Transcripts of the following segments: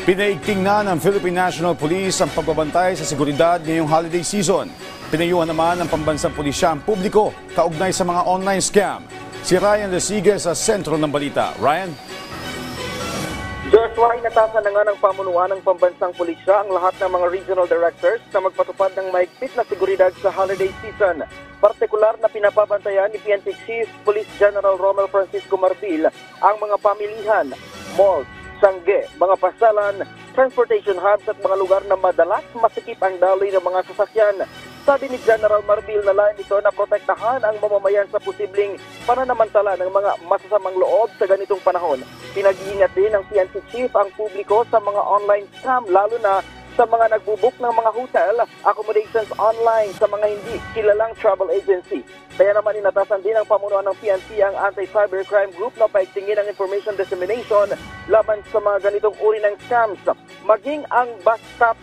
Pinaigting na ng Philippine National Police ang pagbabantay sa seguridad ngayong holiday season. Pinayuhan naman ng pambansang pulisya ang publiko kaugnay sa mga online scam. Si Ryan Lesigue sa sentro ng balita. Ryan? Joshua, inatasan na nga ng pamunuan ng pambansang pulisya ang lahat ng mga regional directors na magpatupad ng mahigpit na seguridad sa holiday season. Partikular na pinapabantayan ni PNP Chief Police General Romel Francisco Marbil ang mga pamilihan, malls, sangge, mga pasalan, transportation hubs at mga lugar na madalas masikip ang daloy ng mga sasakyan. Sabi ni General Marbil na lain ito na protektahan ang mamamayan sa posibleng pananamantala ng mga masasamang loob sa ganitong panahon. Pinag-iingat din ng PNP Chief ang publiko sa mga online scam lalo na sa mga nagbubook ng mga hotel, accommodations online sa mga hindi kilalang travel agency. Kaya naman inatasan din ng pamunuan ng PNP ang Anti-Cybercrime Group na paigtingin ang information dissemination laban sa mga ganitong uri ng scams. Maging ang basta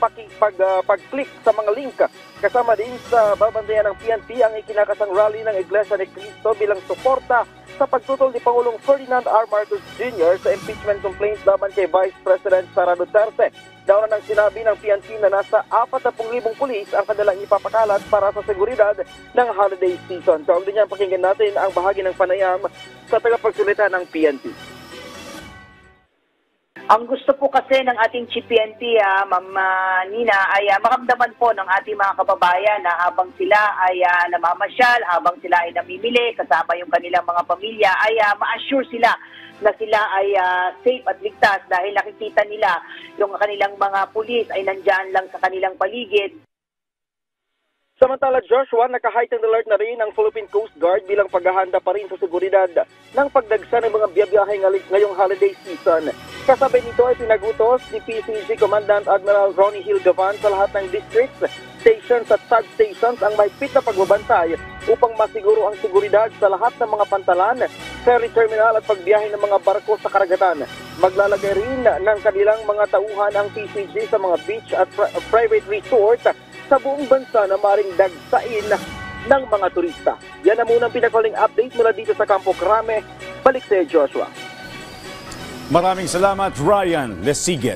pag-click sa mga link. Kasama din sa babantayan ng PNP ang ikinakasang rally ng Iglesia ni Cristo bilang suporta sa pagtutol ni Pangulong Ferdinand R. Marcos Jr. sa impeachment complaints laban kay Vice President Sara Duterte. Daw na nang sinabi ng PNP na nasa 40,000 pulis ang kanilang ipapakalat para sa seguridad ng holiday season. Kaugnay niyan, pakinggan natin ang bahagi ng panayam sa tagapagsalita ng PNP. Ang gusto po kasi ng ating Chief PNP, Ma'am Nina, ay maramdaman po ng ating mga kababayan na habang sila ay namamasyal, habang sila ay namimili, kasama yung kanilang mga pamilya, ay ma-assure sila na sila ay safe at ligtas dahil nakikita nila yung kanilang mga pulis ay nandyan lang sa kanilang paligid. Samantala, Joshua, naka-heightened alert na rin ang Philippine Coast Guard bilang paghahanda pa rin sa seguridad ng pagdagsa ng mga biyabiyahe ngayong holiday season. Kasabay nito ay pinagutos ni PCG Commandant Admiral Ronnie Hill Gavan sa lahat ng districts, stations at substations ang mahigpit na pagbabantay upang masiguro ang seguridad sa lahat ng mga pantalan, ferry terminal at pagbiyahe ng mga barko sa karagatan. Maglalagay rin ng kanilang mga tauhan ang PCG sa mga beach at private resort sa buong bansa na maring dagsain ng mga turista. Yan na muna ang pinakaling update mula dito sa Campo Crame. Balik sa Joshua. Maraming salamat, Ryan Lesigue.